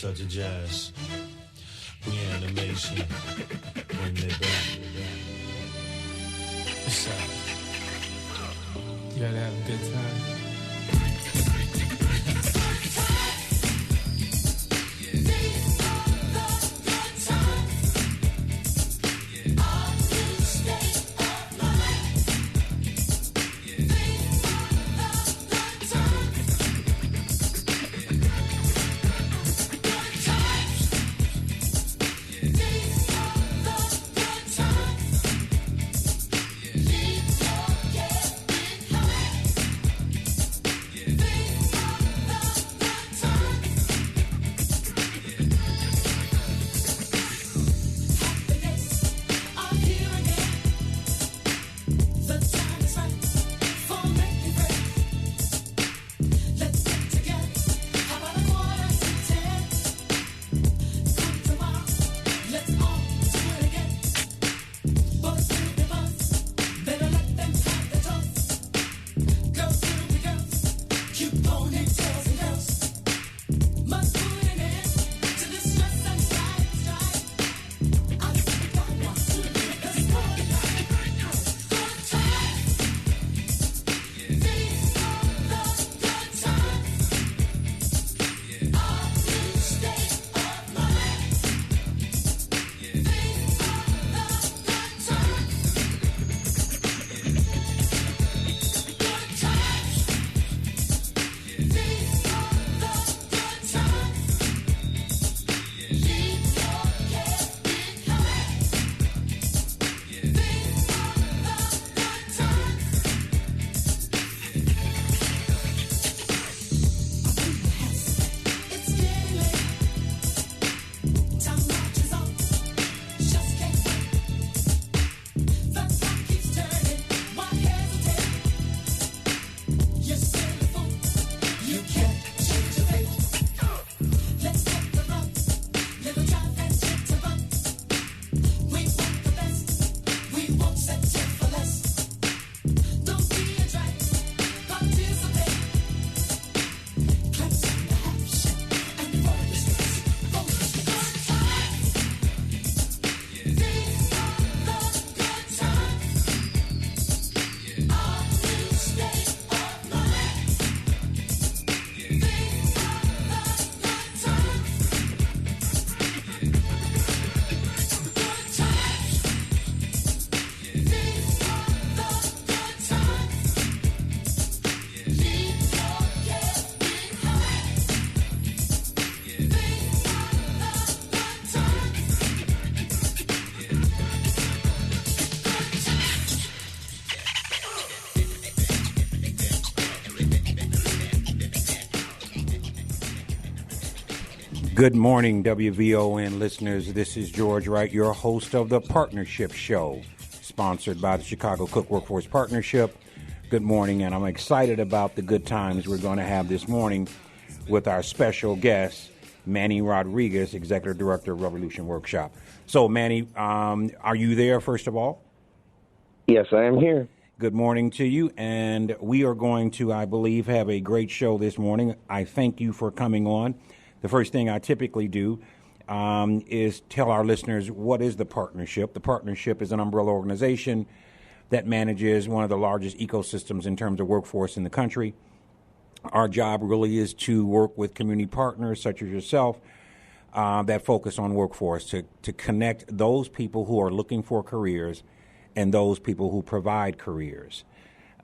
touch of jazz. Reanimation. Bring it back. What's up? You gotta have a good time. Good morning, WVON listeners. This is George Wright, your host of the Partnership Show, sponsored by the Chicago Cook Workforce Partnership. Good morning, and I'm excited about the good times we're going to have this morning with our special guest, Manny Rodriguez, Executive Director of Revolution Workshop. So, Manny, are you there, first of all? Yes, I am here. Good morning to you, and we are going to, I believe, have a great show this morning. I thank you for coming on. The first thing I typically do is tell our listeners what is the partnership. The partnership is an umbrella organization that manages one of the largest ecosystems in terms of workforce in the country. Our job really is to work with community partners such as yourself that focus on workforce to connect those people who are looking for careers and those people who provide careers.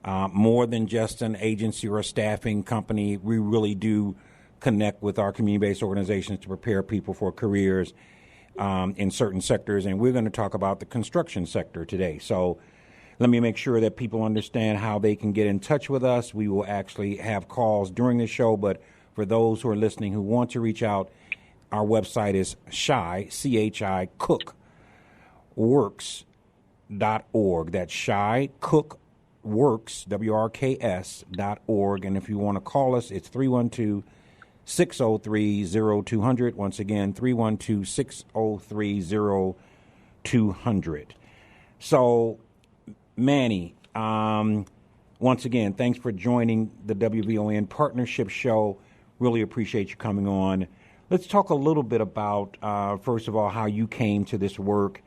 More than just an agency or a staffing company, we really do connect with our community-based organizations to prepare people for careers in certain sectors. And we're going to talk about the construction sector today. So let me make sure that people understand how they can get in touch with us. We will actually have calls during the show, but for those who are listening who want to reach out, our website is CHI cookworks.org. That's Shy Cookworks, WRKS.org. And if you want to call us, it's 312-603-0200. Once again, 312-603-0200. So, Manny, once again, thanks for joining the WVON Partnership Show. Really appreciate you coming on. Let's talk a little bit about, first of all, how you came to this work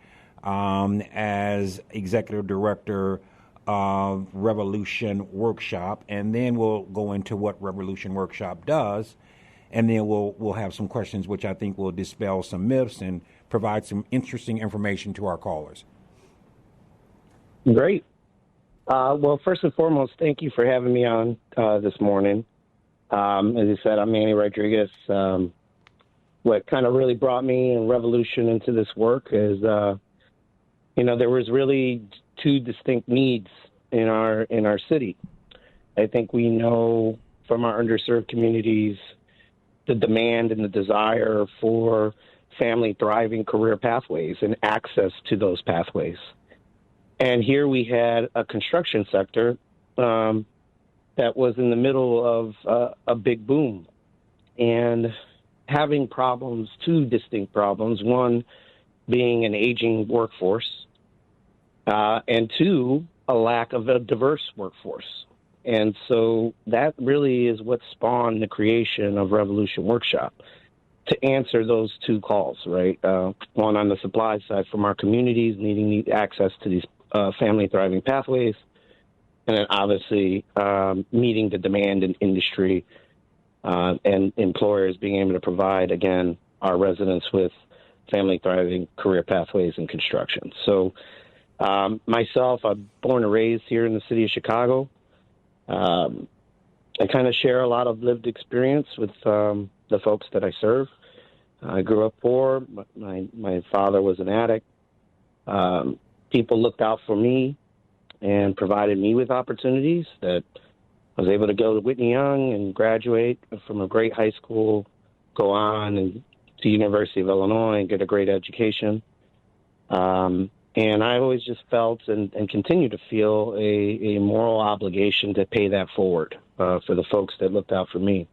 as executive director of Revolution Workshop, and then we'll go into what Revolution Workshop does, and then we'll have some questions which I think will dispel some myths and provide some interesting information to our callers. Great. Well, first and foremost, thank you for having me on this morning. As you said, I'm Manny Rodriguez. What kind of really brought me and Revolution into this work is, there was really two distinct needs in our city. I think we know from our underserved communities the demand and the desire for family thriving career pathways and access to those pathways. And here we had a construction sector that was in the middle of a big boom and having problems, two distinct problems, one being an aging workforce, and two, a lack of a diverse workforce. And so that really is what spawned the creation of Revolution Workshop, to answer those two calls, right? One on the supply side from our communities needing access to these family thriving pathways, and then obviously meeting the demand in industry and employers being able to provide, again, our residents with family thriving career pathways in construction. So myself, I'm born and raised here in the city of Chicago. I kind of share a lot of lived experience with the folks that I serve. I grew up poor. My father was an addict. People looked out for me and provided me with opportunities that I was able to go to Whitney Young and graduate from a great high school, go on and to University of Illinois and get a great education. And I always just felt and continue to feel a moral obligation to pay that forward for the folks that looked out for me.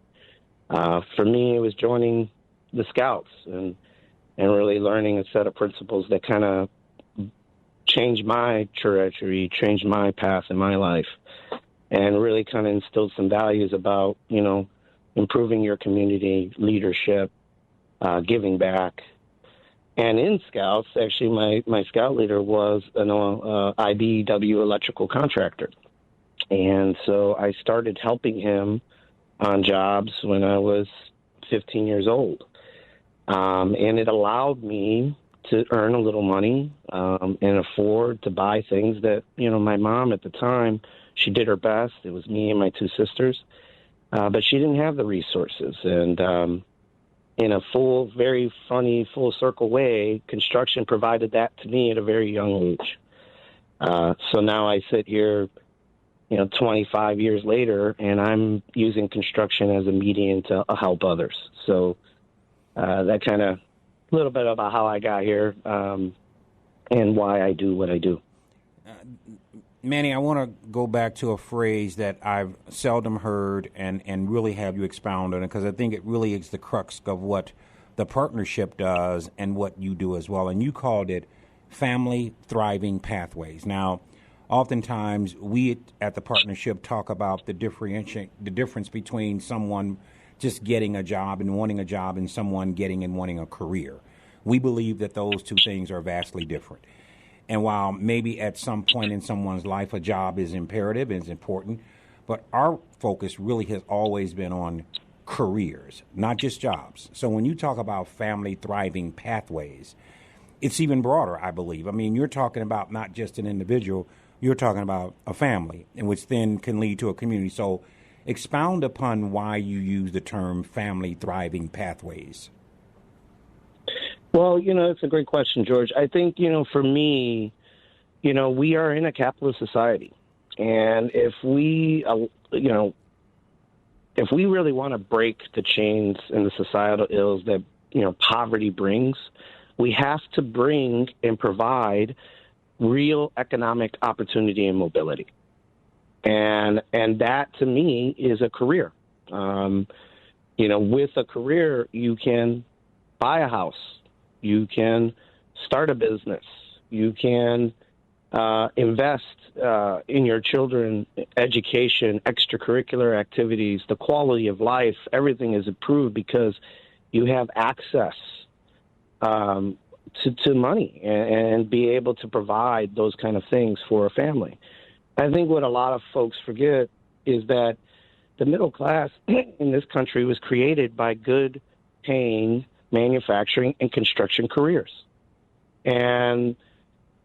For me, it was joining the Scouts and really learning a set of principles that kind of changed my trajectory, changed my path in my life, and really kind of instilled some values about, improving your community, leadership, giving back. And in Scouts, actually, my Scout leader was an IBEW electrical contractor. And so I started helping him on jobs when I was 15 years old. And it allowed me to earn a little money and afford to buy things that, my mom at the time, she did her best. It was me and my two sisters. But she didn't have the resources. And in a very funny, full circle way, construction provided that to me at a very young age. So now I sit here, 25 years later, and I'm using construction as a medium to help others. So that kind of a little bit about how I got here and why I do what I do. Manny, I want to go back to a phrase that I've seldom heard and really have you expound on it, because I think it really is the crux of what the partnership does and what you do as well. And you called it family thriving pathways. Now, oftentimes we at the partnership talk about the difference between someone just getting a job and wanting a job and someone getting and wanting a career. We believe that those two things are vastly different. And while maybe at some point in someone's life a job is imperative and is important, but our focus really has always been on careers, not just jobs. So when you talk about family thriving pathways, it's even broader, I believe. I mean, you're talking about not just an individual, you're talking about a family, and which then can lead to a community. So expound upon why you use the term family thriving pathways. Well, it's a great question, George. I think, for me, we are in a capitalist society. And if we, if we really want to break the chains and the societal ills that, poverty brings, we have to bring and provide real economic opportunity and mobility. And that, to me, is a career. With a career, you can buy a house. You can start a business. You can invest in your children's education, extracurricular activities, the quality of life. Everything is improved because you have access to money and be able to provide those kind of things for a family. I think what a lot of folks forget is that the middle class in this country was created by good paying manufacturing and construction careers. And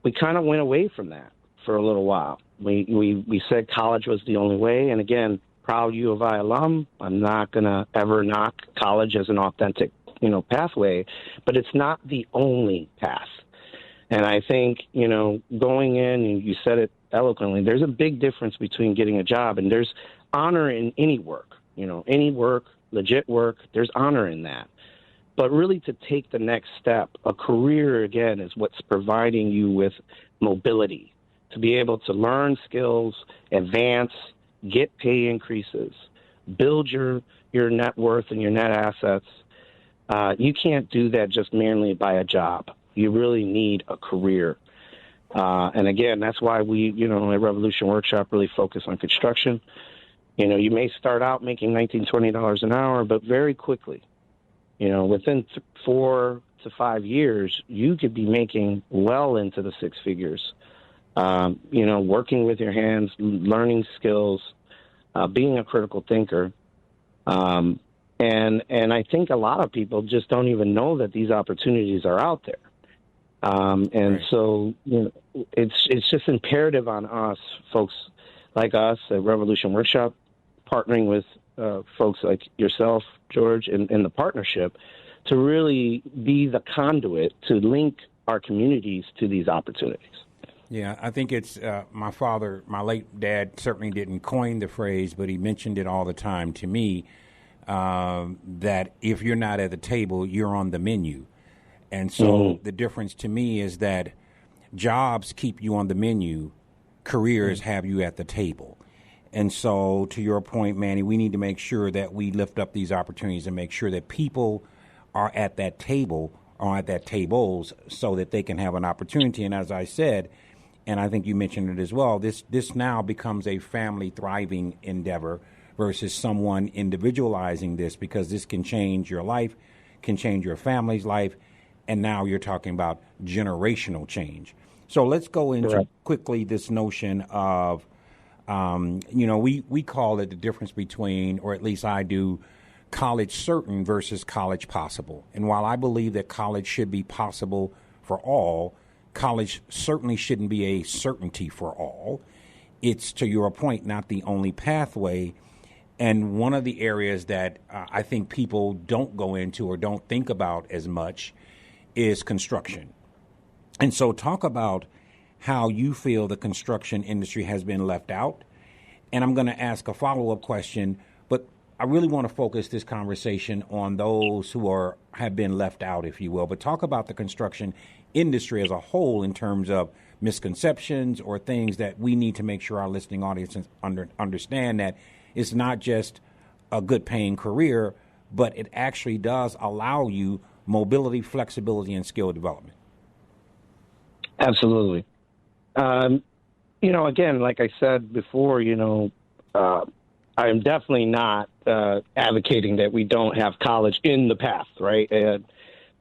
we kind of went away from that for a little while. We said college was the only way. And again, proud U of I alum. I'm not going to ever knock college as an authentic, pathway, but it's not the only path. And I think, going in, and you said it eloquently, there's a big difference between getting a job, and there's honor in any work, any work, legit work, there's honor in that. But really to take the next step, a career, again, is what's providing you with mobility, to be able to learn skills, advance, get pay increases, build your net worth and your net assets. You can't do that just merely by a job. You really need a career. And again, that's why we, at Revolution Workshop really focus on construction. You may start out making $19, $20 an hour, but very quickly, within 4 to 5 years, you could be making well into the six figures. Working with your hands, learning skills, being a critical thinker. And I think a lot of people just don't even know that these opportunities are out there. Right. So, it's just imperative on us, folks like us at Revolution Workshop, partnering with folks like yourself, George, in the partnership, to really be the conduit to link our communities to these opportunities. Yeah, I think it's my father, my late dad, certainly didn't coin the phrase, but he mentioned it all the time to me, that if you're not at the table, you're on the menu. And so the difference to me is that jobs keep you on the menu, careers have you at the table. And so to your point, Manny, we need to make sure that we lift up these opportunities and make sure that people are at that table or at that tables so that they can have an opportunity. And as I said, and I think you mentioned it as well, this now becomes a family thriving endeavor versus someone individualizing this, because this can change your life, can change your family's life, and now you're talking about generational change. So let's go into quickly this notion of, we call it the difference between, or at least I do, college certain versus college possible. And while I believe that college should be possible for all, college certainly shouldn't be a certainty for all. It's, to your point, not the only pathway. And one of the areas that I think people don't go into or don't think about as much is construction. And so talk about how you feel the construction industry has been left out. And I'm going to ask a follow-up question, but I really want to focus this conversation on those who have been left out, if you will. But talk about the construction industry as a whole in terms of misconceptions or things that we need to make sure our listening audiences understand, that it's not just a good paying career, but it actually does allow you mobility, flexibility, and skill development. Absolutely. Again, like I said before, I am definitely not advocating that we don't have college in the path, right?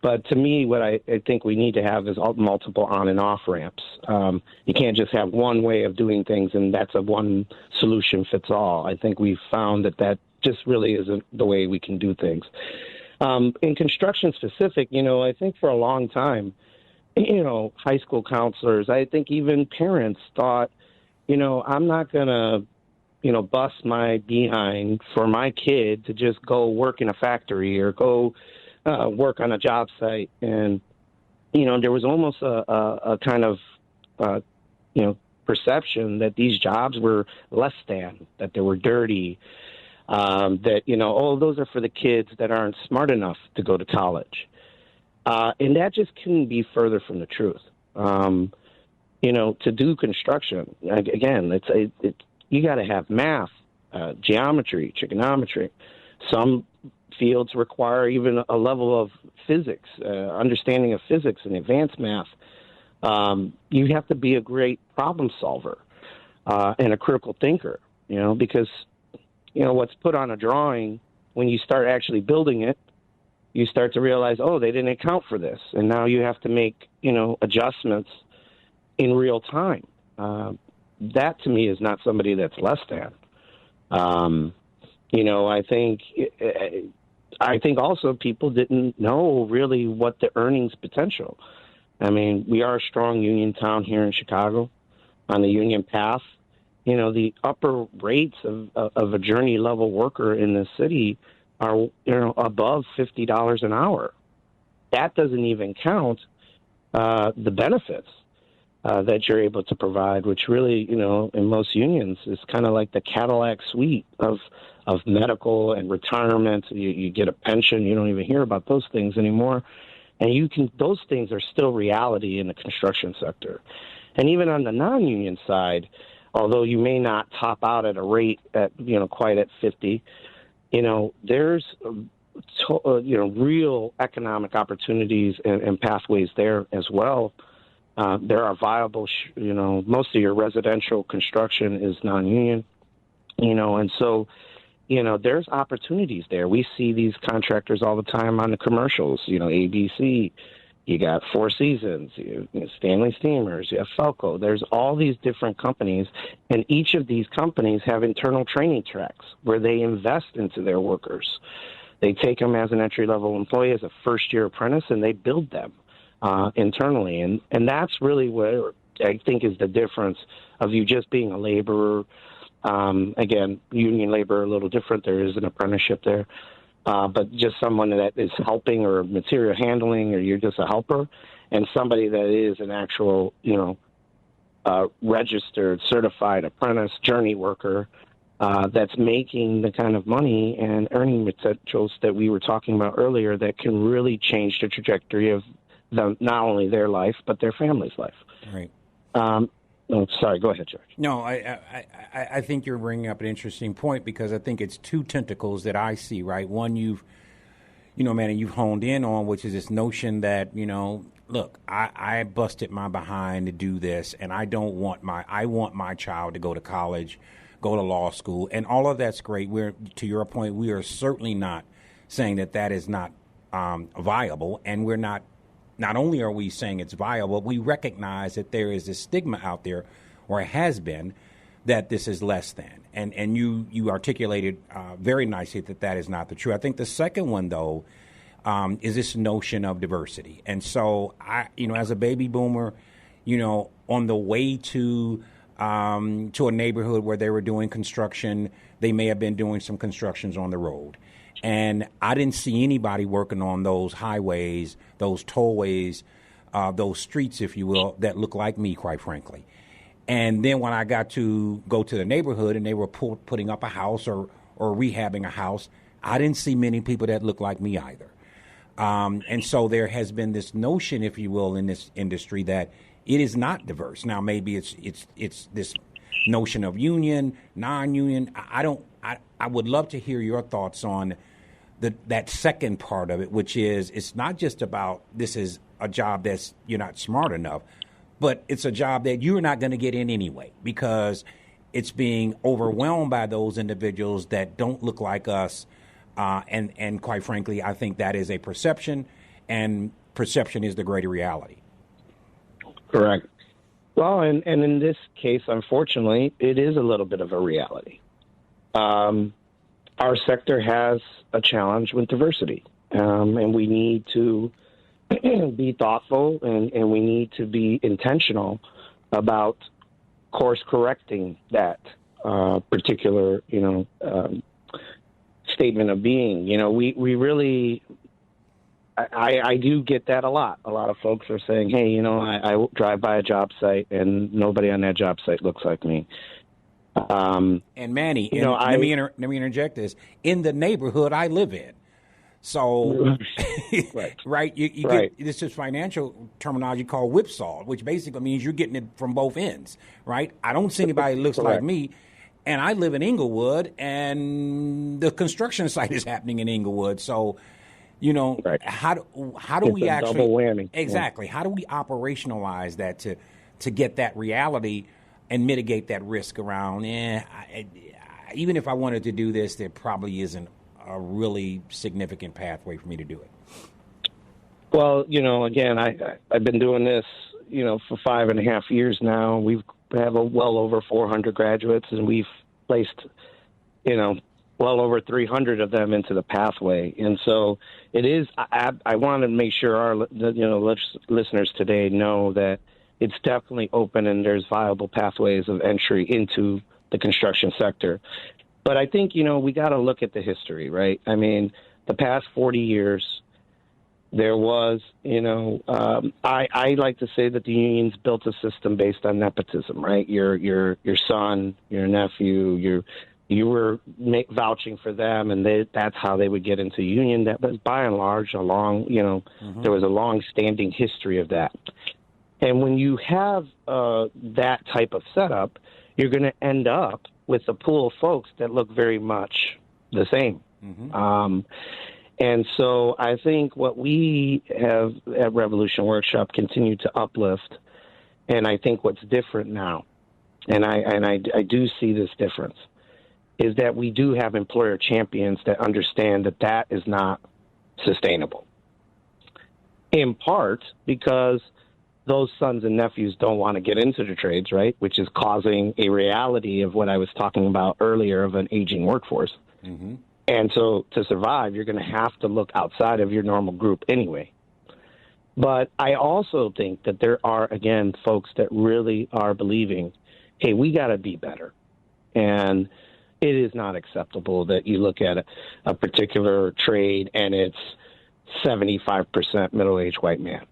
But to me, what I think we need to have is multiple on and off ramps. You can't just have one way of doing things, and that's a one solution fits all. I think we've found that just really isn't the way we can do things. In construction specific, I think for a long time, high school counselors, I think even parents thought, I'm not going to, bust my behind for my kid to just go work in a factory or go work on a job site. And, there was almost a kind of, perception that these jobs were less than, that they were dirty, that, those are for the kids that aren't smart enough to go to college. And that just couldn't be further from the truth. To do construction, again, you got to have math, geometry, trigonometry. Some fields require even a level of physics, understanding of physics and advanced math. You have to be a great problem solver and a critical thinker, because, what's put on a drawing, when you start actually building it, you start to realize, oh, they didn't account for this. And now you have to make, adjustments in real time. That to me is not somebody that's less than. I think also people didn't know really what the earnings potential. I mean, we are a strong union town here in Chicago on the union path. The upper rates of a journey level worker in the city are, above $50 an hour. That doesn't even count the benefits that you're able to provide, which really, in most unions is kind of like the Cadillac suite of medical and retirement. You get a pension. You don't even hear about those things anymore. And those things are still reality in the construction sector. And even on the non-union side, although you may not top out at a rate at, quite at 50, there's, real economic opportunities and pathways there as well. There are viable, most of your residential construction is non-union, and so, there's opportunities there. We see these contractors all the time on the commercials, ABC, you got Four Seasons, Stanley Steamers, you have Felco. There's all these different companies, and each of these companies have internal training tracks where they invest into their workers. They take them as an entry-level employee, as a first-year apprentice, and they build them internally. And that's really where I think is the difference of you just being a laborer. Again, union labor a little different. There is an apprenticeship there. But just someone that is helping or material handling, or you're just a helper, and somebody that is an actual, registered, certified apprentice, journey worker that's making the kind of money and earning potentials that we were talking about earlier that can really change the trajectory of not only their life, but their family's life. Right. Sorry, go ahead, George. No, I think you're bringing up an interesting point, because I think it's two tentacles that I see, right? One you've honed in on, which is this notion that, look, I busted my behind to do this, and I want my child to go to college, go to law school, and all of that's great. To your point, we are certainly not saying that is not viable, and we're not. Not only are we saying it's viable, we recognize that there is a stigma out there, or it has been, that this is less than. And you articulated very nicely that is not the truth. I think the second one, though, is this notion of diversity. And so, as a baby boomer, on the way to a neighborhood where they were doing construction, they may have been doing some constructions on the road. And I didn't see anybody working on those highways, those tollways, those streets, if you will, that looked like me, quite frankly. And then when I got to go to the neighborhood and they were putting up a house or rehabbing a house, I didn't see many people that looked like me either. And so there has been this notion, if you will, in this industry that it is not diverse. Now, maybe it's this notion of union, non-union. I would love to hear your thoughts on that second part of it, which is it's not just about this is a job that's you're not smart enough, but it's a job that you're not going to get in anyway, because it's being overwhelmed by those individuals that don't look like us. And quite frankly, I think that is a perception, and perception is the greater reality. Correct. Well, and in this case, unfortunately, it is a little bit of a reality. Our sector has a challenge with diversity, and we need to be thoughtful, and we need to be intentional about course correcting that particular, statement of being. We really, I do get that a lot. A lot of folks are saying, hey, I drive by a job site and nobody on that job site looks like me. And Manny, let me interject this. In the neighborhood I live in. So, right, you right. Get this is financial terminology called whipsaw, which basically means you're getting it from both ends, right? I don't see anybody that looks like me, and I live in Inglewood, and the construction site is happening in Inglewood. So, right. how do it's we actually double whammy? Exactly? Yeah. How do we operationalize that to get that reality and mitigate that risk around? Even if I wanted to do this, there probably isn't a really significant pathway for me to do it? Well, again, I've been doing this, for 5.5 years now. We have well over 400 graduates, and we've placed, well over 300 of them into the pathway. And so it is. I want to make sure our listeners today know that it's definitely open and there's viable pathways of entry into the construction sector. But I think, we got to look at the history, right? I mean, the past 40 years, there was, I like to say that the unions built a system based on nepotism, right? Your son, your nephew, you were vouching for them, and that's how they would get into the union. That was, by and large, there was a long-standing history of that. And when you have that type of setup, you're going to end up with a pool of folks that look very much the same. And so I think what we have at Revolution Workshop continue to uplift, and I think what's different now, and I do see this difference, is that we do have employer champions that understand that that is not sustainable. In part because those sons and nephews don't want to get into the trades, right, which is causing a reality of what I was talking about earlier of an aging workforce. And so to survive, you're going to have to look outside of your normal group anyway. But I also think that there are, again, folks that really are believing, hey, we got to be better. And it is not acceptable that you look at a particular trade and it's 75% middle-aged white man.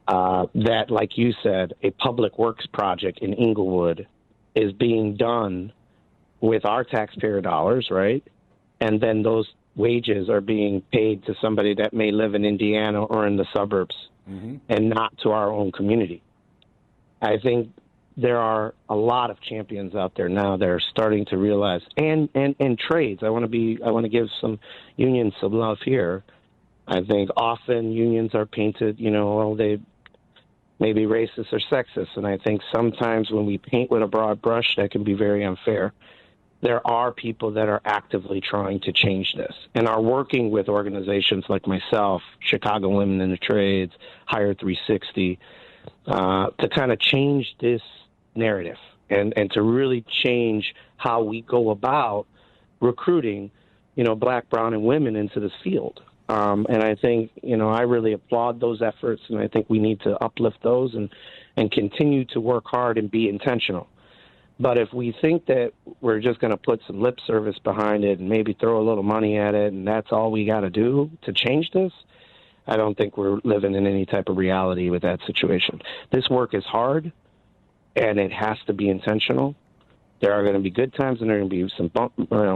That, like you said, a public works project in Inglewood is being done with our taxpayer dollars, right? And then those wages are being paid to somebody that may live in Indiana or in the suburbs and not to our own community. I think there are a lot of champions out there now that are starting to realize, and trades. I want to give some unions some love here. I think often unions are painted, they may be racist or sexist, and I think sometimes when we paint with a broad brush, that can be very unfair. There are people that are actively trying to change this and are working with organizations like myself, Chicago Women in the Trades, Hire 360, to kind of change this narrative and to really change how we go about recruiting, black, brown, and women into this field. And I think, I really applaud those efforts, and I think we need to uplift those and continue to work hard and be intentional. But if we think that we're just going to put some lip service behind it and maybe throw a little money at it and that's all we got to do to change this, I don't think we're living in any type of reality with that situation. This work is hard, and it has to be intentional. There are going to be good times and there are going to be some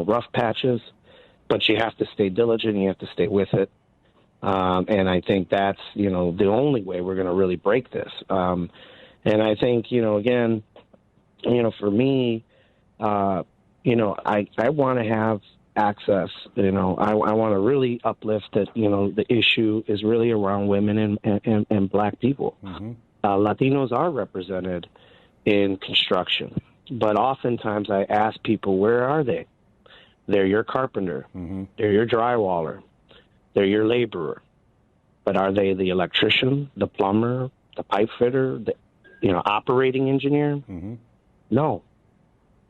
rough patches, but you have to stay diligent. You have to stay with it. And I think that's, the only way we're going to really break this. And I think, again, for me, I want to have access. I want to really uplift that, the issue is really around women and black people. Latinos are represented in construction, but oftentimes I ask people, where are they? They're your carpenter. They're your drywaller. They're your laborer. But are they the electrician, the plumber, the pipe fitter, the operating engineer? No.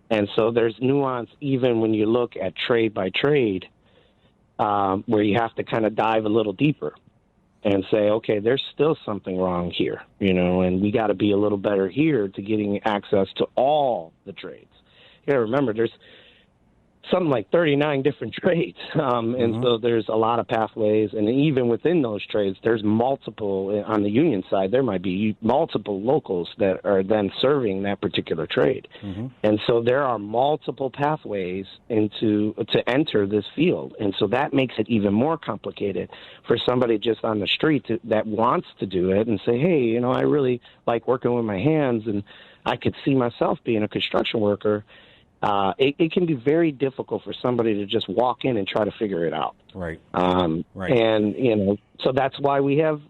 And so there's nuance even when you look at trade by trade, where you have to kind of dive a little deeper and say, okay, there's still something wrong here, and we got to be a little better here to getting access to all the trades. You got to remember, there's something like 39 different trades. And so there's a lot of pathways. And even within those trades, there's multiple, on the union side, there might be multiple locals that are then serving that particular trade. And so there are multiple pathways to enter this field. And so that makes it even more complicated for somebody just on the street that wants to do it and say, hey, I really like working with my hands and I could see myself being a construction worker. It can be very difficult for somebody to just walk in and try to figure it out. Right. And, so that's why we have,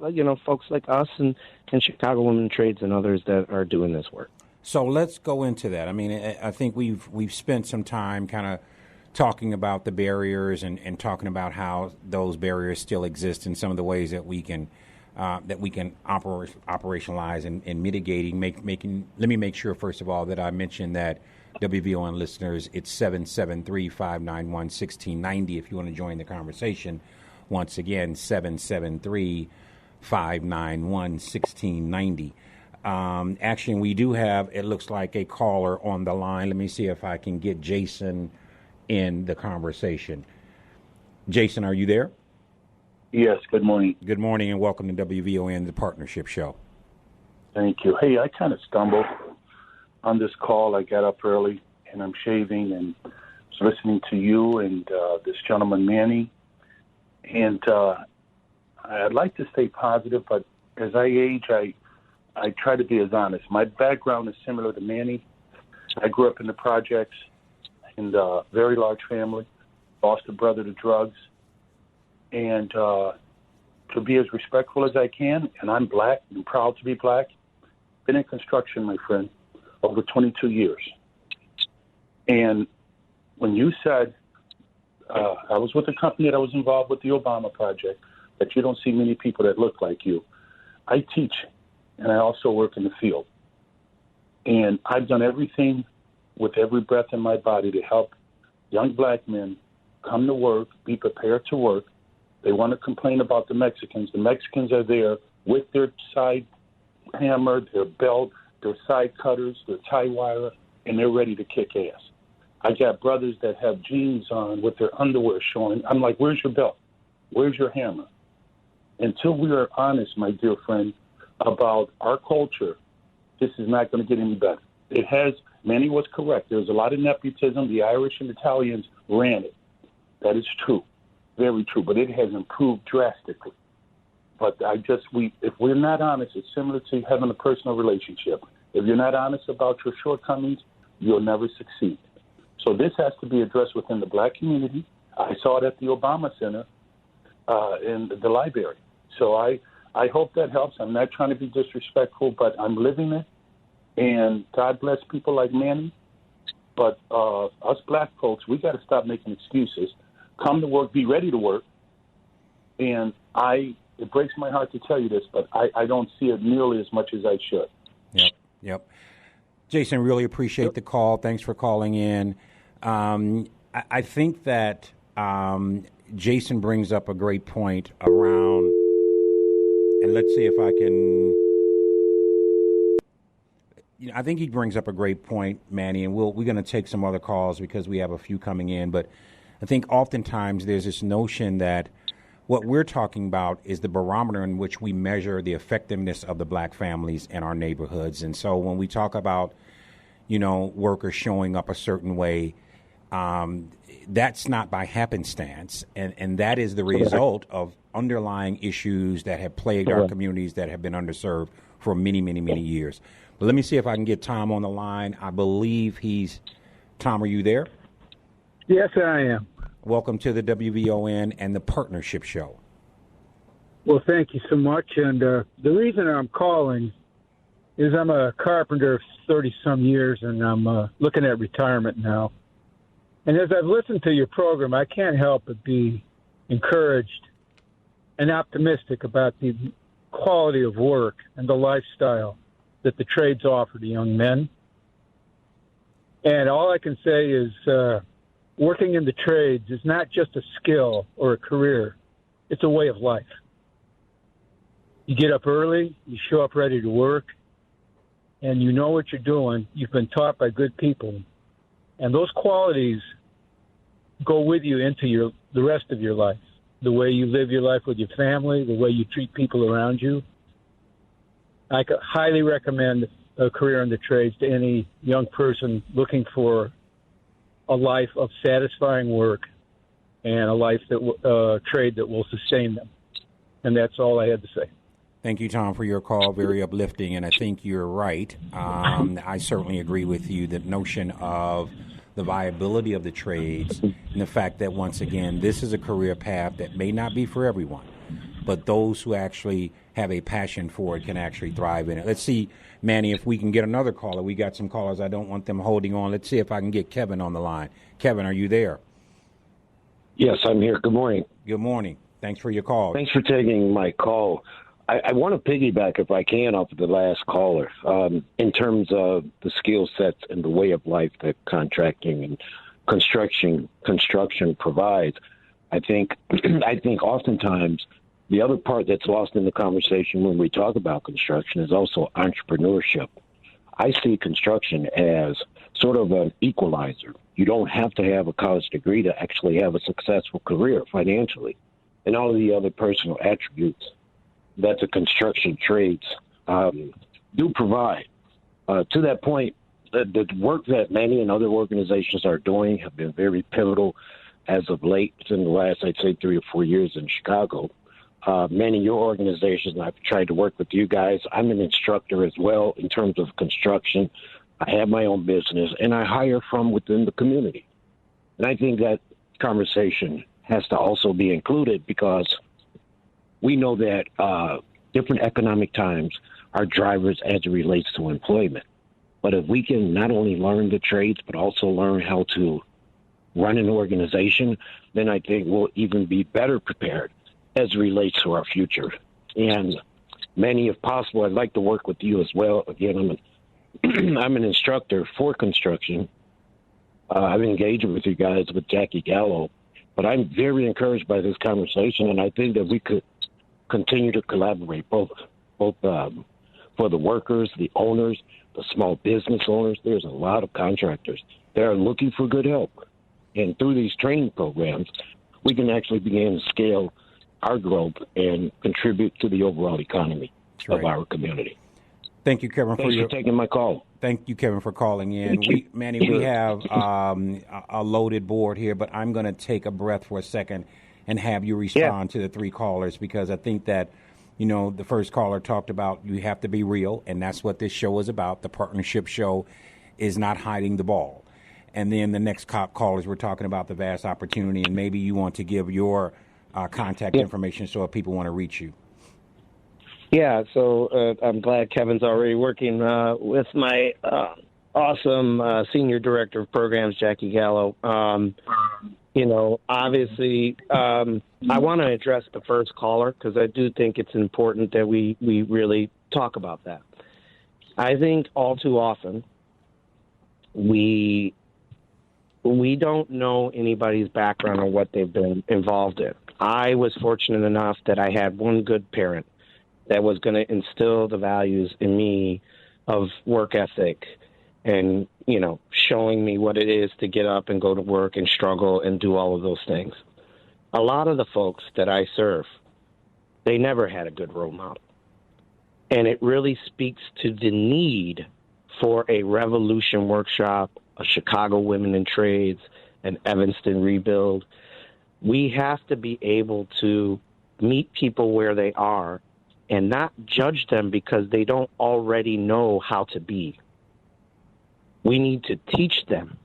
folks like us and Chicago Women in Trades and others that are doing this work. So let's go into that. I mean, I think we've spent some time kind of talking about the barriers and talking about how those barriers still exist and some of the ways that we can operationalize and mitigating. Let me make sure first of all that I mention that WVON listeners, it's 773-591-1690 if you want to join the conversation. Once again, 773-591-1690. Actually, we do have, it looks like, a caller on the line. Let me see if I can get Jason in the conversation. Jason, are you there? Yes, good morning. Good morning and welcome to WVON, the Partnership Show. Thank you. Hey, I kind of stumbled on this call. I got up early and I'm shaving and was listening to you and this gentleman, Manny. And I'd like to stay positive, but as I age, I try to be as honest. My background is similar to Manny. I grew up in the projects in a very large family, lost a brother to drugs, and to be as respectful as I can, and I'm black and proud to be black. Been in construction, my friend, over 22 years. And when you said, I was with a company that was involved with the Obama project, that you don't see many people that look like you. I teach, and I also work in the field. And I've done everything with every breath in my body to help young black men come to work, be prepared to work. They want to complain about the Mexicans. The Mexicans are there with their side hammer, their belt, their side cutters, their tie wire, and they're ready to kick ass. I got brothers that have jeans on with their underwear showing. I'm like, where's your belt? Where's your hammer? Until we are honest, my dear friend, about our culture, this is not going to get any better. It has, Manny was correct. There's a lot of nepotism. The Irish and Italians ran it. That is true. Very true. But it has improved drastically. But if we're not honest, it's similar to having a personal relationship. If you're not honest about your shortcomings, you'll never succeed. So this has to be addressed within the black community. I saw it at the Obama Center in the library. So I hope that helps. I'm not trying to be disrespectful, but I'm living it. And God bless people like Manny. But us black folks, we got to stop making excuses. Come to work, be ready to work. And it breaks my heart to tell you this, but I don't see it nearly as much as I should. Yep. Jason, really appreciate the call. Thanks for calling in. I think that Jason brings up a great point around, and let's see if I can. I think he brings up a great point, Manny, and we're going to take some other calls because we have a few coming in. But I think oftentimes there's this notion that what we're talking about is the barometer in which we measure the effectiveness of the black families in our neighborhoods. And so when we talk about, workers showing up a certain way, that's not by happenstance. And that is the result of underlying issues that have plagued our communities that have been underserved for many, many, many years. But let me see if I can get Tom on the line. I believe Tom, are you there? Yes, I am. Welcome to the WVON and the Partnership Show. Well, thank you so much. And the reason I'm calling is I'm a carpenter of 30-some years, and I'm looking at retirement now. And as I've listened to your program, I can't help but be encouraged and optimistic about the quality of work and the lifestyle that the trades offer to young men. And all I can say is working in the trades is not just a skill or a career. It's a way of life. You get up early, you show up ready to work, and you know what you're doing. You've been taught by good people. And those qualities go with you into the rest of your life, the way you live your life with your family, the way you treat people around you. I could highly recommend a career in the trades to any young person looking for a life of satisfying work and a life trade that will sustain them. And that's all I had to say. Thank you, Tom, for your call. Very uplifting, and I think you're right. I certainly agree with you. The notion of the viability of the trades and the fact that, once again, this is a career path that may not be for everyone, but those who actually have a passion for it can actually thrive in it. Let's see, Manny, if we can get another caller. We got some callers. I don't want them holding on. Let's see if I can get Kevin on the line. Kevin, are you there? Yes, I'm here. Good morning. Good morning. Thanks for your call. Thanks for taking my call. I want to piggyback, if I can, off of the last caller in terms of the skill sets and the way of life that contracting and construction provides. I think oftentimes the other part that's lost in the conversation when we talk about construction is also entrepreneurship. I see construction as sort of an equalizer. You don't have to have a college degree to actually have a successful career financially, and all of the other personal attributes that the construction trades do provide. To that point, the work that many and other organizations are doing have been very pivotal as of late, in the last, I'd say, 3 or 4 years in Chicago. Many of your organizations, and I've tried to work with you guys. I'm an instructor as well in terms of construction. I have my own business, and I hire from within the community. And I think that conversation has to also be included because we know that different economic times are drivers as it relates to employment. But if we can not only learn the trades, but also learn how to run an organization, then I think we'll even be better prepared as it relates to our future. And many, if possible, I'd like to work with you as well. Again, I'm an instructor for construction. I've engaged with you guys with Jackie Gallo, but I'm very encouraged by this conversation, and I think that we could continue to collaborate both for the workers, the owners, the small business owners. There's a lot of contractors that are looking for good help. And through these training programs, we can actually begin to scale our growth and contribute to the overall economy of our community. Thank you, Kevin, for taking my call. Thank you, Kevin, for calling in. Manny, we have a loaded board here, but I'm going to take a breath for a second and have you respond to the 3 callers, because I think that, the first caller talked about you have to be real, and that's what this show is about. The partnership show is not hiding the ball. And then the next callers were talking about the vast opportunity, and maybe you want to give your contact information so if people want to reach you. Yeah, so I'm glad Kevin's already working with my awesome senior director of programs, Jackie Gallo. Obviously, I want to address the first caller because I do think it's important that we really talk about that. I think all too often we don't know anybody's background or what they've been involved in. I was fortunate enough that I had one good parent that was going to instill the values in me of work ethic and, showing me what it is to get up and go to work and struggle and do all of those things. A lot of the folks that I serve, they never had a good role model. And it really speaks to the need for a revolution workshop, a Chicago Women in Trades, an Evanston Rebuild. We have to be able to meet people where they are and not judge them because they don't already know how to be. We need to teach them.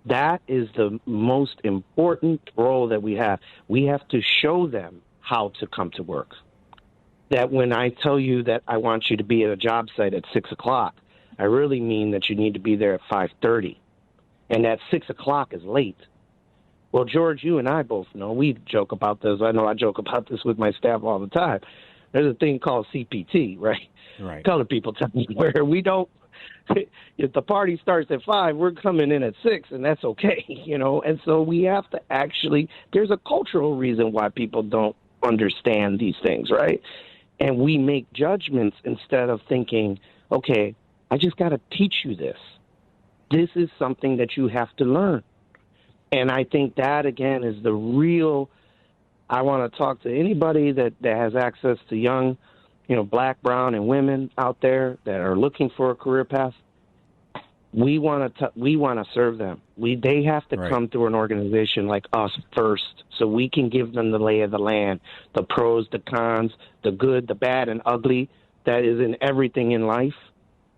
That is the most important role that we have. We have to show them how to come to work. That when I tell you that I want you to be at a job site at 6 o'clock, I really mean that you need to be there at 5:30. And that 6 o'clock is late. Well, George, you and I both know, we joke about this. I know I joke about this with my staff all the time. There's a thing called CPT, right? Right. Color people tell me where we don't, if the party starts at 5, we're coming in at 6, and that's okay, And so we have to actually, there's a cultural reason why people don't understand these things, right? And we make judgments instead of thinking, okay, I just got to teach you this. This is something that you have to learn. And I think that, again, is the real, I want to talk to anybody that has access to young, black, brown, and women out there that are looking for a career path. We want to serve them. They have to come through an organization like us first so we can give them the lay of the land, the pros, the cons, the good, the bad, and ugly that is in everything in life.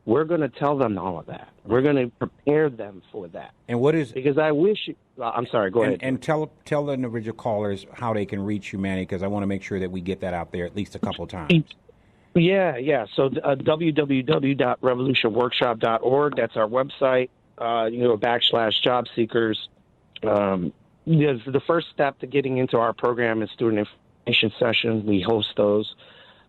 We're going to tell them all of that. We're going to prepare them for that. And what is... Because I wish... I'm sorry, go ahead. And tell the individual callers how they can reach you, Manny, because I want to make sure that we get that out there at least a couple times. Yeah. So www.revolutionworkshop.org, that's our website. /job seekers. Yes, the first step to getting into our program is through an information session. We host those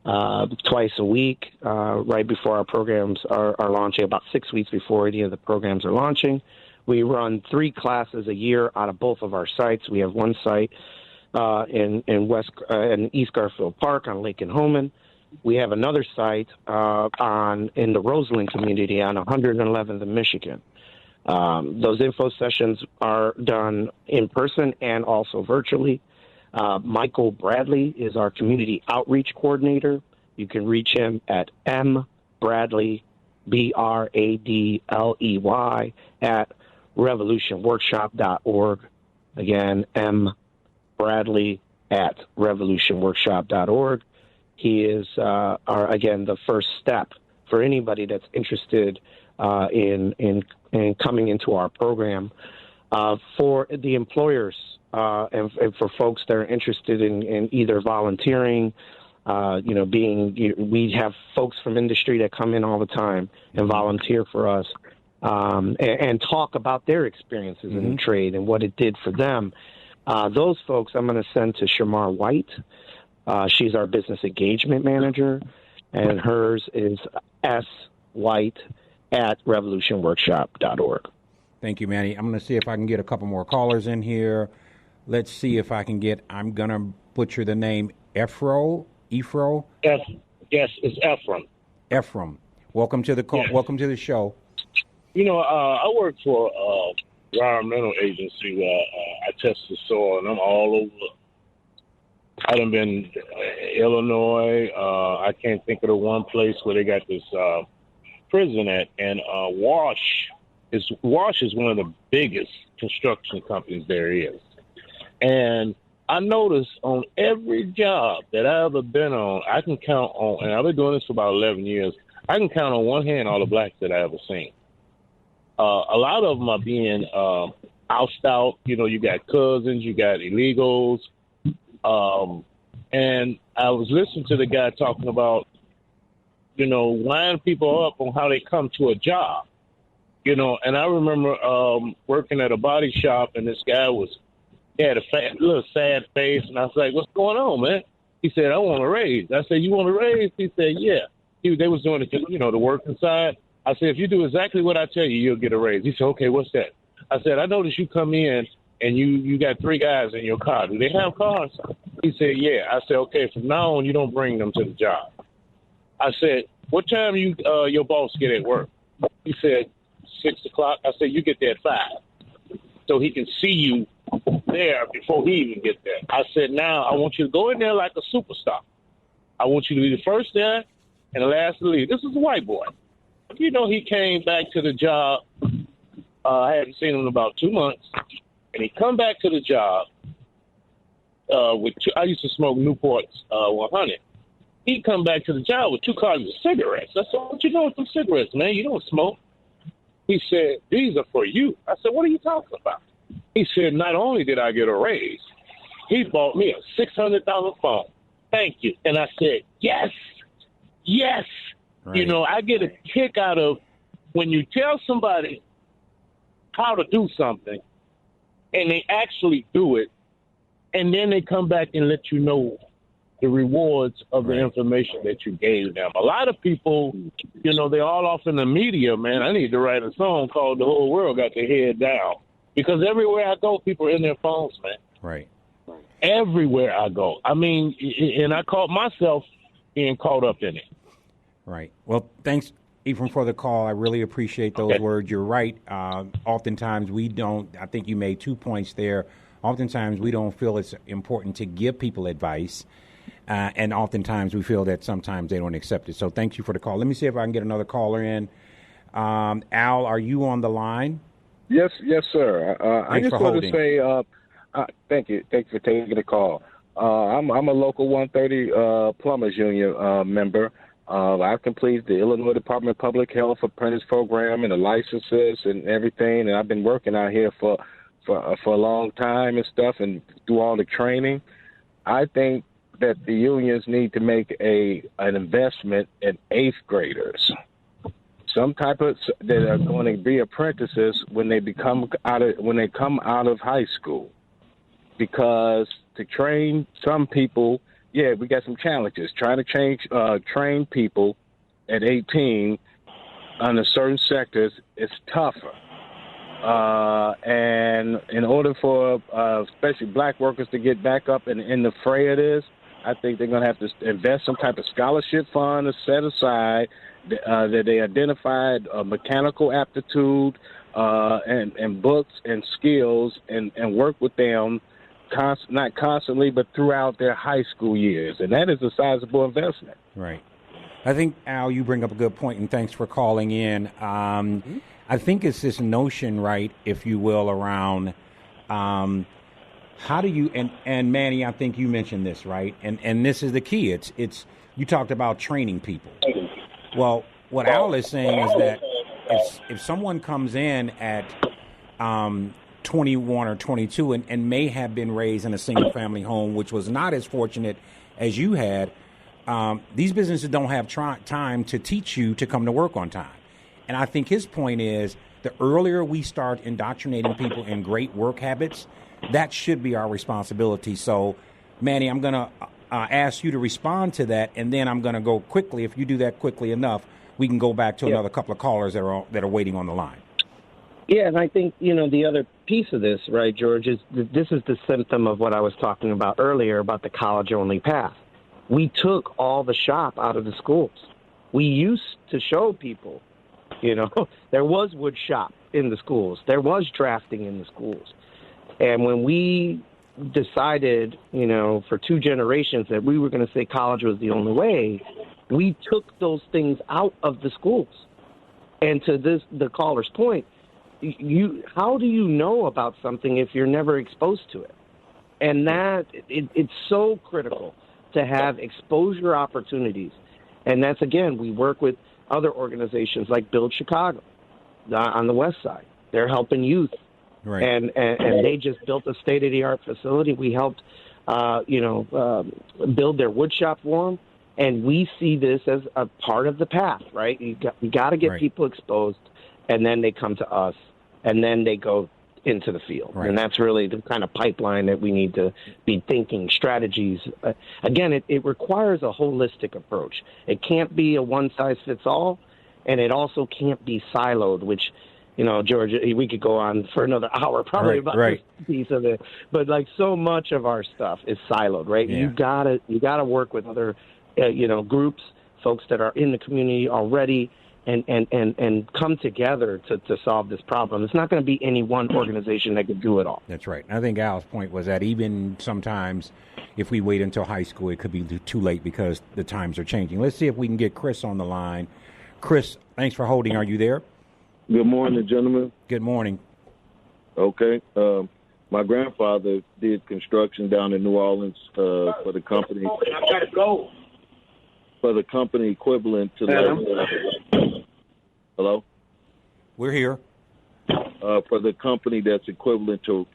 twice a week, right before our programs are launching, about 6 weeks before any of the programs are launching. We run 3 classes a year out of both of our sites. We have one site in East Garfield Park on Lake and Homan. We have another site in the Roseland community on 111th in Michigan. Those info sessions are done in person and also virtually. Michael Bradley is our community outreach coordinator. You can reach him at mbradley, Bradley, at revolutionworkshop.org. Again, mbradley at revolutionworkshop.org. He is, the first step for anybody that's interested in coming into our program. For the employers and for folks that are interested in either volunteering, we have folks from industry that come in all the time and volunteer for us and talk about their experiences in the trade and what it did for them. Those folks I'm going to send to Shamar White. She's our business engagement manager, and hers is swhite at revolutionworkshop.org. Thank you, Manny. I'm going to see if I can get a couple more callers in here. Let's see if I can get, I'm going to butcher the name, Ephro? Yes, it's Ephraim. Ephraim. Welcome to the call. Yes. Welcome to the show. I work for an environmental agency where I test the soil, and I'm all over. I done been Illinois. I can't think of the one place where they got this prison at, and Wash is one of the biggest construction companies there is. And I noticed on every job that I've ever been on, I can count on, and I've been doing this for about 11 years, I can count on one hand all the blacks that I ever seen. A lot of them are being ousted out. You got cousins, you got illegals. And I was listening to the guy talking about, lining people up on how they come to a job, and I remember working at a body shop, and this guy had a little sad face, and I was like, "What's going on, man?" He said, "I want a raise." I said, "You want a raise?" He said, "Yeah." They was doing it, the working side. I said, "If you do exactly what I tell you, you'll get a raise." He said, "Okay, what's that?" I said, "I noticed you come in and you got 3 guys in your car. Do they have cars?" He said, "Yeah." I said, "Okay, from now on, you don't bring them to the job." I said, "What time your boss get at work?" He said, 6 o'clock. I said, "You get there at 5, so he can see you there before he even get there." I said, "Now I want you to go in there like a superstar. I want you to be the first there and the last to leave." This is a white boy. He came back to the job. I hadn't seen him in about 2 months, and he come back to the job I used to smoke Newports 100. He come back to the job with 2 cartons of cigarettes. I said, "What you doing with some cigarettes, man? You don't smoke." He said, "These are for you." I said, "What are you talking about?" He said, "Not only did I get a raise, he bought me a $600 phone. Thank you." And I said, yes. Right. I get a kick out of when you tell somebody how to do something and they actually do it, and then they come back and let you know the rewards of the information that you gave them. A lot of people, they're all off in the media, man. I need to write a song called "The Whole World Got Their Head Down," because everywhere I go, people are in their phones, man. Right. Everywhere I go. I mean, and I caught myself being caught up in it. Right. Well, thanks, Ephraim, for the call. I really appreciate those words. You're right. Oftentimes we don't, I think you made 2 points there. Oftentimes we don't feel it's important to give people advice. And oftentimes we feel that sometimes they don't accept it. So thank you for the call. Let me see if I can get another caller in. Al, are you on the line? Yes, sir. I just want to say thank you. Thanks for taking the call. I'm a local 130 Plumbers Union member. I've completed the Illinois Department of Public Health Apprentice Program and the licenses and everything, and I've been working out here for a long time and stuff, and do all the training. I think that the unions need to make an investment in 8th graders, some type of that are going to be apprentices when they come out of high school. because to train some people, we got some challenges. Trying to train people at 18 under certain sectors is tougher. And in order for especially black workers to get back up in the fray of this, I think they're going to have to invest some type of scholarship fund to set aside that they identified mechanical aptitude and books and skills and work with them not constantly, but throughout their high school years. And that is a sizable investment. Right. I think, Al, you bring up a good point, and thanks for calling in. I think it's this notion, right, if you will, around how do you, and Manny, I think you mentioned this, right? And this is the key. It's you talked about training people. Well, what Al is saying is that if someone comes in at 21 or 22 and may have been raised in a single-family home, which was not as fortunate as you had, these businesses don't have time to teach you to come to work on time. And I think his point is the earlier we start indoctrinating people in great work habits, that should be our responsibility. So, Manny, I'm going to ask you to respond to that, and then I'm going to go quickly. If you do that quickly enough, we can go back to another couple of callers that are waiting on the line. Yeah, and I think, the other piece of this, right, George, is this is the symptom of what I was talking about earlier about the college-only path. We took all the shop out of the schools. We used to show people, there was wood shop in the schools. There was drafting in the schools. And when we decided, for 2 generations that we were going to say college was the only way, we took those things out of the schools. And to the caller's point, how do you know about something if you're never exposed to it? And that it's so critical to have exposure opportunities. And that's, again, we work with other organizations like Build Chicago on the west side. They're helping youth. Right. And they just built a state-of-the-art facility. We helped, build their wood shop for them. And we see this as a part of the path, right? You got to get people exposed, and then they come to us, and then they go into the field. Right. And that's really the kind of pipeline that we need to be thinking, strategies. Again, it requires a holistic approach. It can't be a one-size-fits-all, and it also can't be siloed, which, George, we could go on for another hour probably about this piece of it. But, so much of our stuff is siloed, right? Yeah. You gotta work with other, groups, folks that are in the community already, and come together to solve this problem. It's not going to be any one organization that can do it all. That's right. I think Al's point was that even sometimes if we wait until high school, it could be too late because the times are changing. Let's see if we can get Chris on the line. Chris, thanks for holding. Are you there? Good morning, gentlemen. Good morning. Okay. My grandfather did construction down in New Orleans for the company. I got to go. For the company equivalent to hello? We're here. For the company that's equivalent to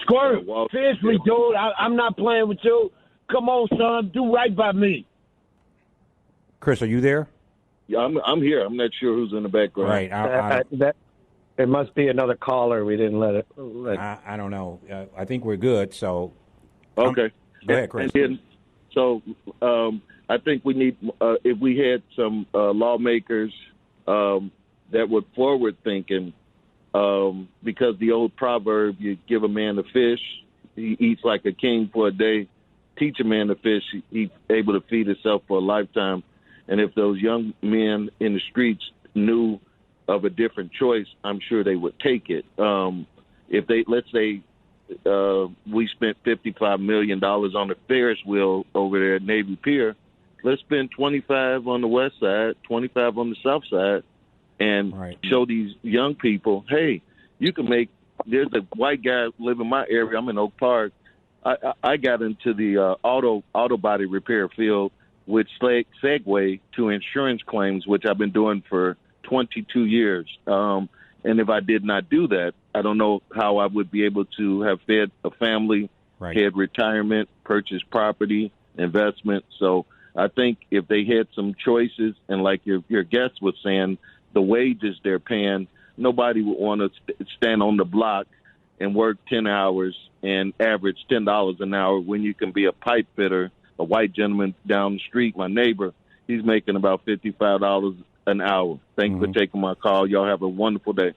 Squirt, seriously, dude, I'm not playing with you. Come on, son, do right by me. Chris, are you there? Yeah, I'm here. I'm not sure who's in the background. Right. It must be another caller. We didn't let it. I don't know. I think we're good. So okay. Go ahead, Chris. And then, I think we need, if we had some lawmakers that were forward-thinking, because the old proverb, you give a man a fish, he eats like a king for a day. Teach a man to fish, he's able to feed himself for a lifetime. And if those young men in the streets knew of a different choice, I'm sure they would take it. If they, let's say, we spent $55 million on the Ferris wheel over there at Navy Pier, let's spend 25 on the west side, 25 on the south side, and show these young people, hey, you can make, there's a white guy live in my area, I'm in Oak Park. I got into the auto body repair field, which segue to insurance claims, which I've been doing for 22 years. And if I did not do that, I don't know how I would be able to have fed a family, had retirement, purchased property, investment. So I think if they had some choices, and like your guest was saying, the wages they're paying, nobody would want to stand on the block and work 10 hours and average $10 an hour when you can be a pipe fitter. A white gentleman down the street, my neighbor, he's making about $55 an hour. Thank you for taking my call. Y'all have a wonderful day.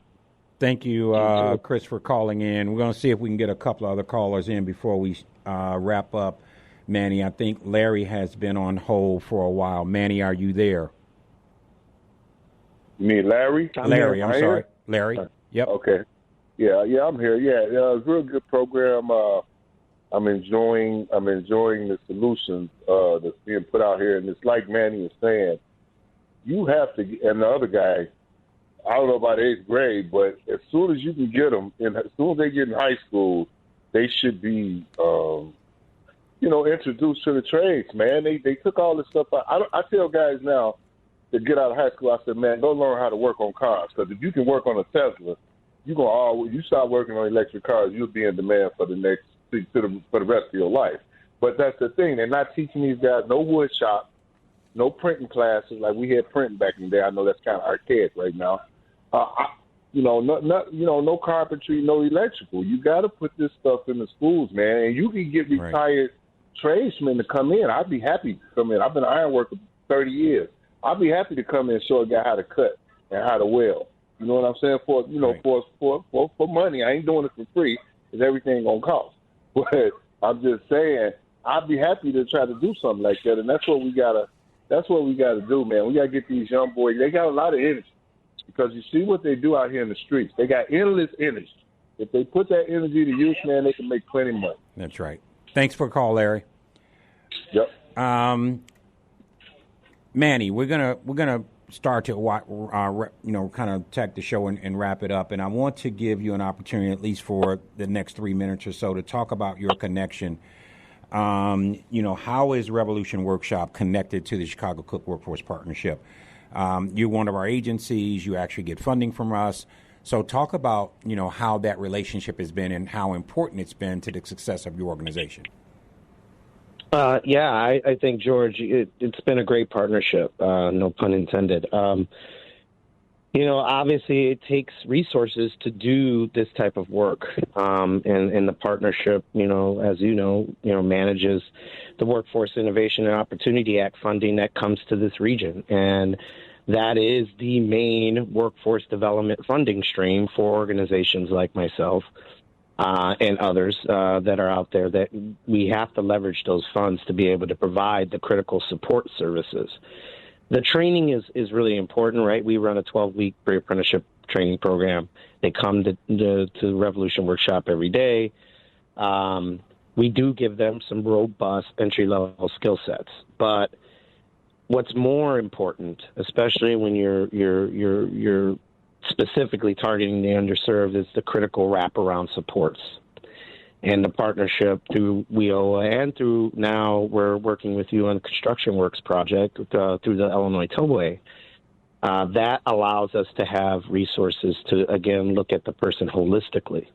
Thank you, Chris, for calling in. We're going to see if we can get a couple of other callers in before we wrap up. Manny, I think Larry has been on hold for a while. Manny, are you there? You mean Larry? Larry, I'm sorry. Larry, yep. Okay. Yeah, I'm here. Yeah, it's a real good program. I'm enjoying the solutions that's being put out here, and it's like Manny was saying, you have to, and the other guy, I don't know about 8th grade, but as soon as you can get them, and as soon as they get in high school, they should be, introduced to the trades, man. They took all this stuff out. I tell guys now that get out of high school, I said, man, go learn how to work on cars, because if you can work on a Tesla, you start working on electric cars, you'll be in demand for the rest of your life. But that's the thing. They're not teaching these guys no wood shop, no printing classes like we had printing back in the day. I know that's kind of archaic right now. No carpentry, no electrical. You got to put this stuff in the schools, man. And you can get retired tradesmen to come in. I'd be happy to come in. I've been an iron worker for 30 years. I'd be happy to come in and show a guy how to cut and how to weld. You know what I'm saying? For money. I ain't doing it for free because everything gonna cost. But I'm just saying, I'd be happy to try to do something like that, and that's what we gotta do, man. We gotta get these young boys. They got a lot of energy because you see what they do out here in the streets. They got endless energy. If they put that energy to use, man, they can make plenty of money. That's right. Thanks for the call, Larry. Yep. Manny, we're gonna start to kind of take the show and wrap it up, and I want to give you an opportunity, at least for the next 3 minutes or so, to talk about your connection. How is Revolution Workshop connected to the Chicago Cook Workforce Partnership? You're one of our agencies. You actually get funding from us. So talk about, how that relationship has been and how important it's been to the success of your organization. I think, George, it's been a great partnership, no pun intended. Obviously it takes resources to do this type of work, and the partnership, as manages the Workforce Innovation and Opportunity Act funding that comes to this region. And that is the main workforce development funding stream for organizations like myself and others that are out there, that we have to leverage those funds to be able to provide the critical support services. The training is really important, right? We run a 12-week pre-apprenticeship training program. They come to Revolution Workshop every day. We do give them some robust entry-level skill sets. But what's more important, especially when you're specifically targeting the underserved, is the critical wraparound supports. And the partnership through WIOA and through now we're working with you on the Construction Works project through the Illinois Tollway. That allows us to have resources to, again, look at the person holistically,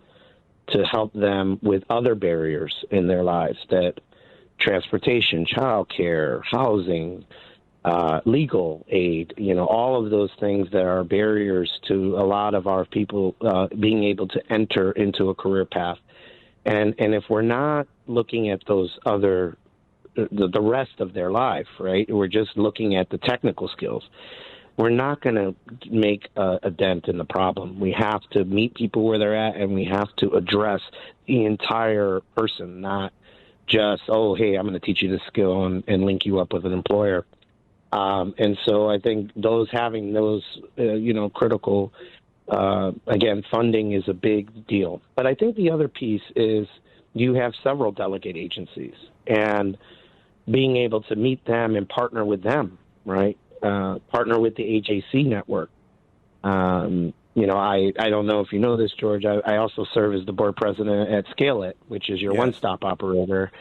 to help them with other barriers in their lives, that transportation, childcare, housing, legal aid, all of those things that are barriers to a lot of our people being able to enter into a career path. And if we're not looking at those other, the rest of their life, right, we're just looking at the technical skills, we're not going to make a dent in the problem. We have to meet people where they're at, and we have to address the entire person, not just, oh, hey, I'm going to teach you this skill and link you up with an employer. And so I think having those, critical, again, funding is a big deal. But I think the other piece is you have several delegate agencies, and being able to meet them and partner with them, right? Partner with the AJC network. I don't know if you know this, George. I also serve as the board president at Scale It, which is your one-stop operator.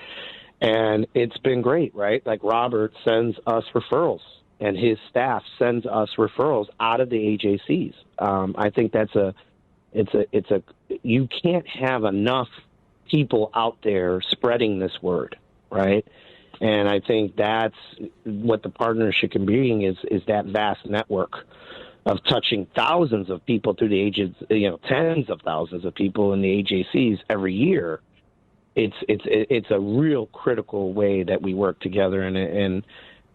And it's been great, right? Like Robert sends us referrals, and his staff sends us referrals out of the AJCs. I think you can't have enough people out there spreading this word, right? And I think that's what the partnership can bring is that vast network of touching thousands of people through the ages, tens of thousands of people in the AJCs every year. It's a real critical way that we work together, and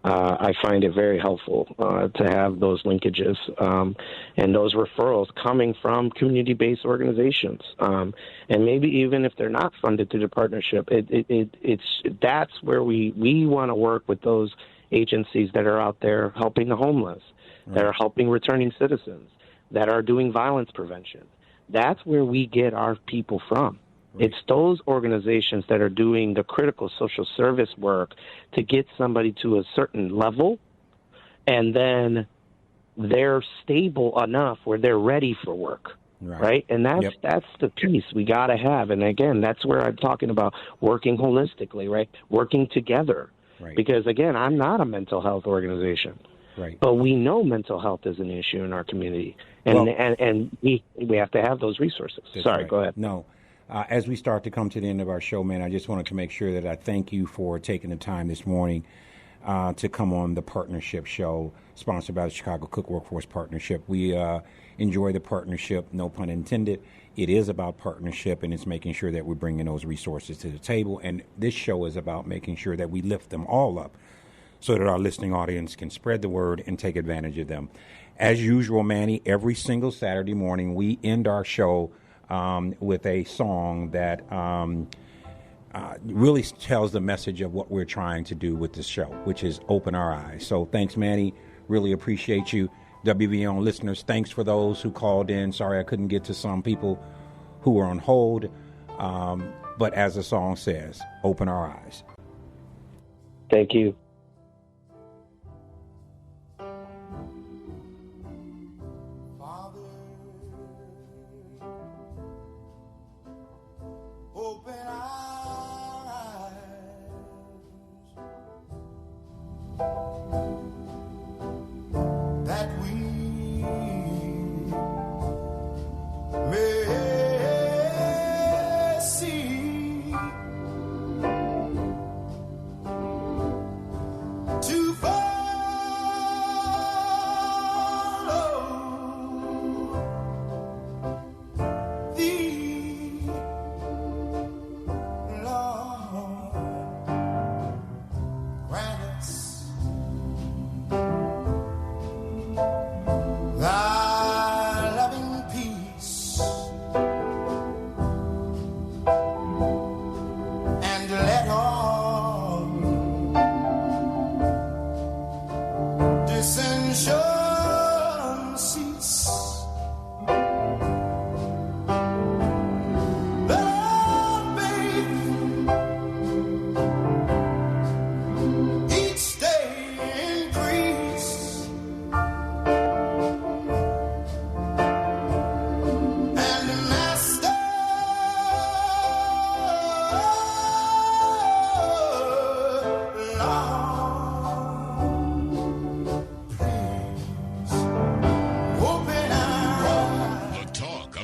I find it very helpful to have those linkages and those referrals coming from community-based organizations, and maybe even if they're not funded through the partnership, that's where we want to work with those agencies that are out there helping the homeless, that are helping returning citizens, that are doing violence prevention. That's where we get our people from. It's those organizations that are doing the critical social service work to get somebody to a certain level, and then they're stable enough where they're ready for work, right? And that's the piece we got to have. And again, that's where I'm talking about working holistically, right? Working together. Because again, I'm not a mental health organization, but we know mental health is an issue in our community, and we have to have those resources. Sorry, go ahead. No. As we start to come to the end of our show, man, I just wanted to make sure that I thank you for taking the time this morning to come on the partnership show sponsored by the Chicago Cook Workforce Partnership. We enjoy the partnership, no pun intended. It is about partnership, and it's making sure that we're bringing those resources to the table. And this show is about making sure that we lift them all up so that our listening audience can spread the word and take advantage of them. As usual, Manny, every single Saturday morning, we end our show with a song that really tells the message of what we're trying to do with this show, which is open our eyes. So thanks, Manny. Really appreciate you. WVON listeners, thanks for those who called in. Sorry I couldn't get to some people who were on hold. But as the song says, open our eyes. Thank you.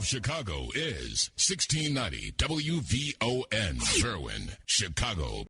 Chicago is 1690 WVON, Berwyn, Chicago.